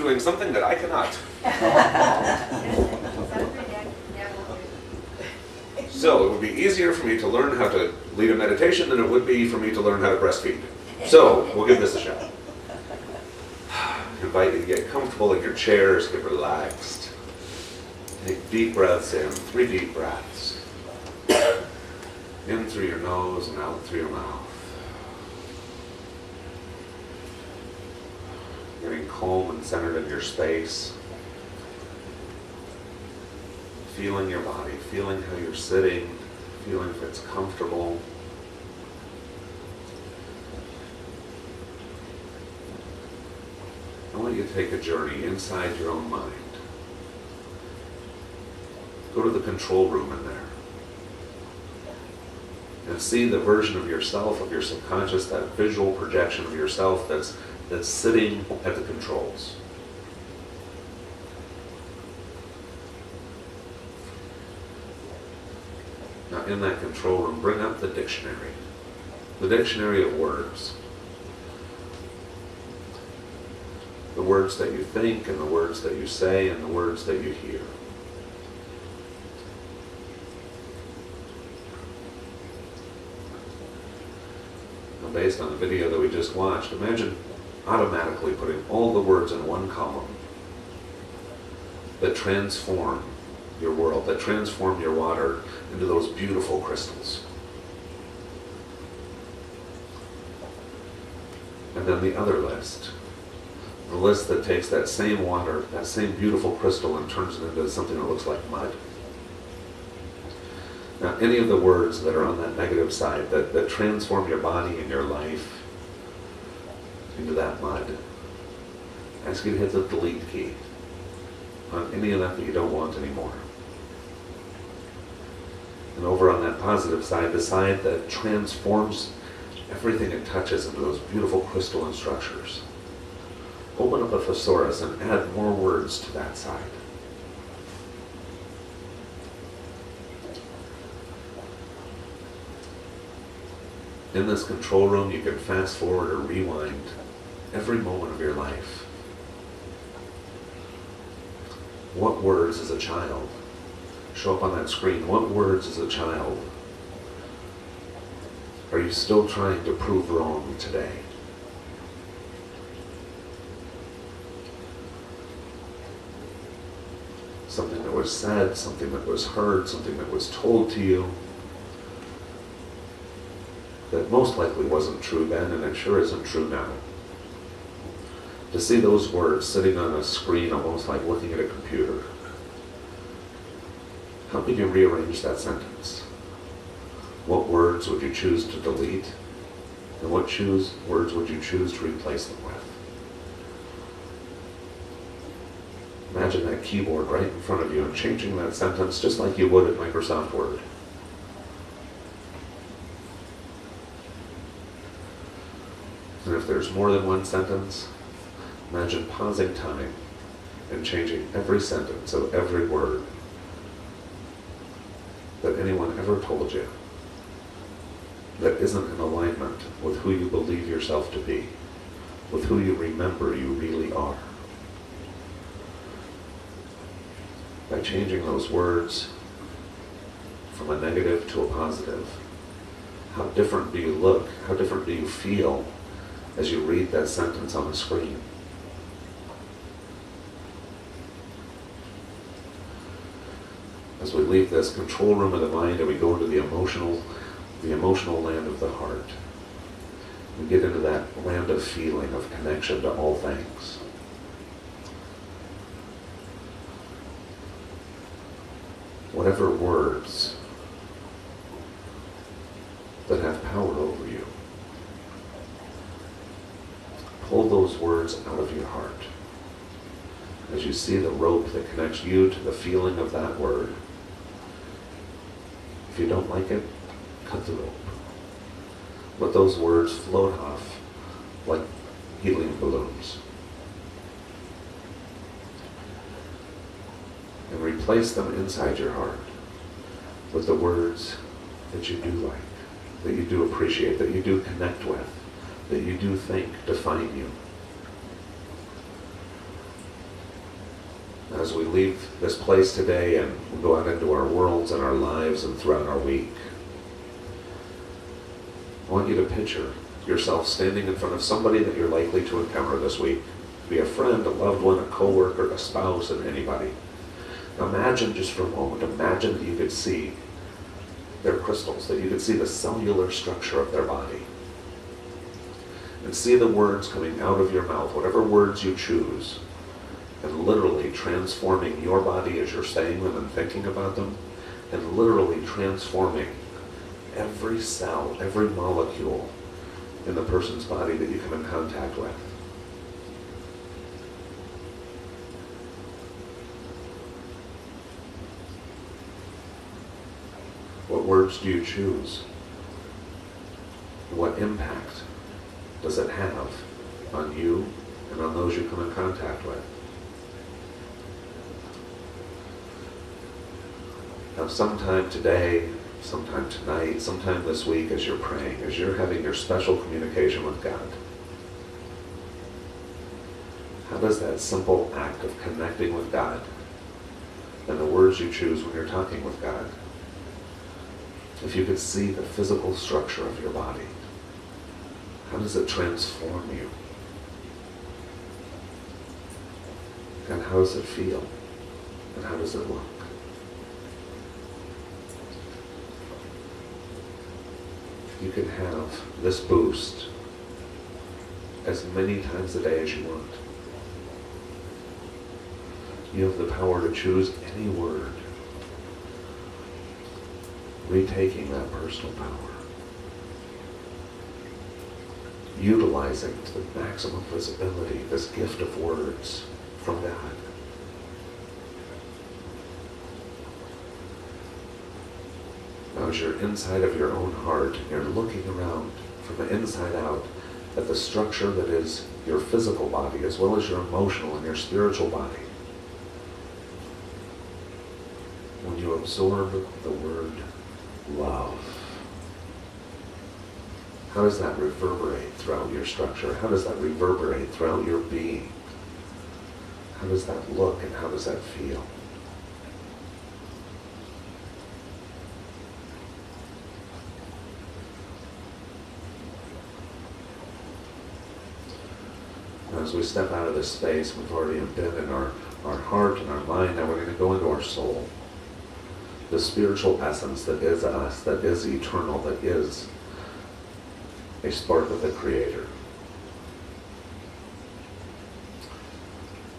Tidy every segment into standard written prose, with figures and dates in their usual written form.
doing something that I cannot. So it would be easier for me to learn how to lead a meditation than it would be for me to learn how to breastfeed. So we'll give this a shot. I invite you to get comfortable in your chairs, get relaxed. Take deep breaths in, 3 deep breaths. In through your nose and out through your mouth. Getting calm and centered in your space. Feeling your body, feeling how you're sitting, feeling if it's comfortable. I want you to take a journey inside your own mind. Go to the control room in there. And see the version of yourself, of your subconscious, that visual projection of yourself that's sitting at the controls. Now in that control room, bring up the dictionary of words. The words that you think and the words that you say and the words that you hear. Now based on the video that we just watched, imagine automatically putting all the words in one column that transform your world, that transform your water into those beautiful crystals. And then the other list. The list that takes that same water, that same beautiful crystal, and turns it into something that looks like mud. Now, any of the words that are on that negative side, that transform your body and your life into that mud, I ask you to hit the delete key on any of that you don't want anymore. And over on that positive side, the side that transforms everything it touches into those beautiful crystalline structures. Open up a thesaurus and add more words to that side. In this control room, you can fast forward or rewind every moment of your life. What words as a child show up on that screen? What words as a child are you still trying to prove wrong today? Something that was said, something that was heard, something that was told to you that most likely wasn't true then, and it sure isn't true now. To see those words sitting on a screen almost like looking at a computer, how could you rearrange that sentence? What words would you choose to delete? And what words would you choose to replace them with? Imagine that keyboard right in front of you and changing that sentence just like you would at Microsoft Word. And if there's more than one sentence, imagine pausing time and changing every sentence of every word that anyone ever told you that isn't in alignment with who you believe yourself to be, with who you remember you really are. By changing those words from a negative to a positive, how different do you look? How different do you feel as you read that sentence on the screen? As we leave this control room of the mind and we go into the emotional land of the heart, we get into that land of feeling, of connection to all things. Whatever words that have power over you, pull those words out of your heart. As you see the rope that connects you to the feeling of that word, if you don't like it, cut the rope. Let those words float off like helium balloons. And replace them inside your heart with the words that you do like, that you do appreciate, that you do connect with, that you do think define you. As we leave this place today and we go out into our worlds and our lives and throughout our week, I want you to picture yourself standing in front of somebody that you're likely to encounter this week. Be a friend, a loved one, a coworker, a spouse, and anybody. Now imagine just for a moment, imagine that you could see their crystals, that you could see the cellular structure of their body. And see the words coming out of your mouth, whatever words you choose, and literally transforming your body as you're saying them and thinking about them, and literally transforming every cell, every molecule in the person's body that you come in contact with. What words do you choose? What impact does it have on you and on those you come in contact with? Now sometime today, sometime tonight, sometime this week as you're praying, as you're having your special communication with God, how does that simple act of connecting with God and the words you choose when you're talking with God, if you could see the physical structure of your body, how does it transform you? And how does it feel? And how does it look? You can have this boost as many times a day as you want. You have the power to choose any word, retaking that personal power, utilizing to the maximum visibility this gift of words from God. Now as you're inside of your own heart, you're looking around from the inside out at the structure that is your physical body as well as your emotional and your spiritual body. When you absorb the word love, how does that reverberate throughout your structure? How does that reverberate throughout your being? How does that look and how does that feel? As we step out of this space, we've already been in our heart and our mind, now we're going to go into our soul. The spiritual essence that is us, that is eternal, that is a spark of the Creator.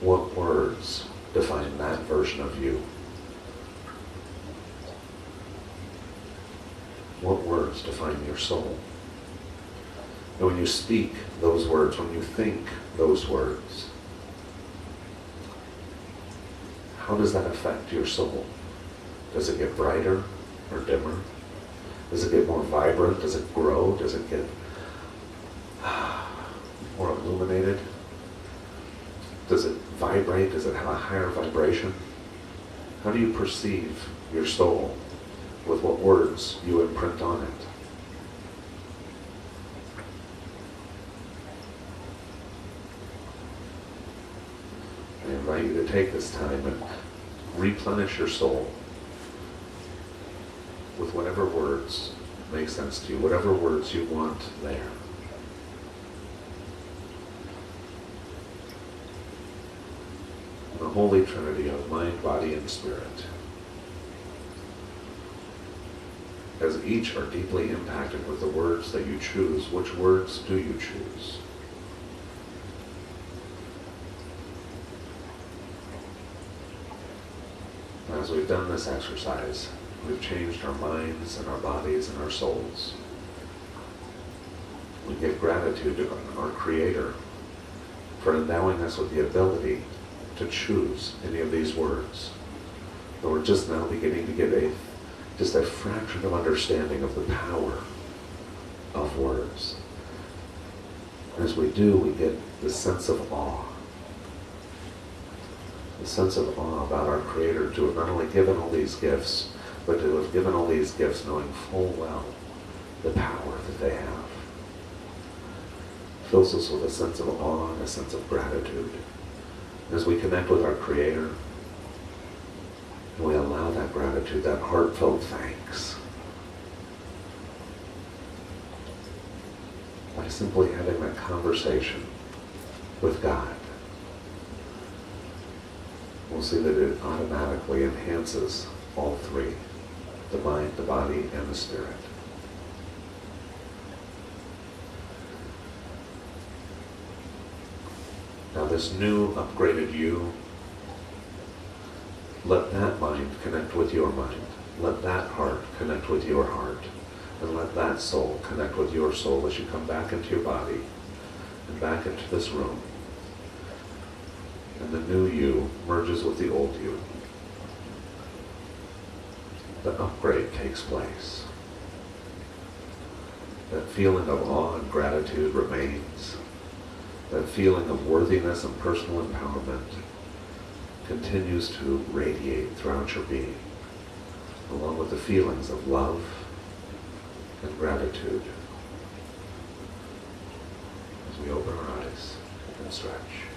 What words define that version of you? What words define your soul? And when you speak those words, when you think those words, how does that affect your soul? Does it get brighter or dimmer? Does it get more vibrant? Does it grow? Does it get more illuminated? Does it vibrate? Does it have a higher vibration? How do you perceive your soul with what words you imprint on it? I invite you to take this time and replenish your soul with whatever words make sense to you, whatever words you want there. The Holy Trinity of mind, body, and spirit, as each are deeply impacted with the words that you choose, which words do you choose? As we've done this exercise, we've changed our minds and our bodies and our souls. We give gratitude to our Creator for endowing us with the ability to choose any of these words. And we're just now beginning to get just a fraction of understanding of the power of words. And as we do, we get this sense of awe. The sense of awe about our Creator to have not only given all these gifts, but to have given all these gifts knowing full well the power that they have. Fills us with a sense of awe and a sense of gratitude. As we connect with our Creator, And we allow that gratitude, that heartfelt thanks, by simply having that conversation with God. We'll see that it automatically enhances all three, the mind, the body, and the spirit. Now this new upgraded you, let that mind connect with your mind. Let that heart connect with your heart. And let that soul connect with your soul as you come back into your body and back into this room. And the new you merges with the old you. The upgrade takes place. That feeling of awe and gratitude remains. That feeling of worthiness and personal empowerment continues to radiate throughout your being, along with the feelings of love and gratitude as we open our eyes and stretch.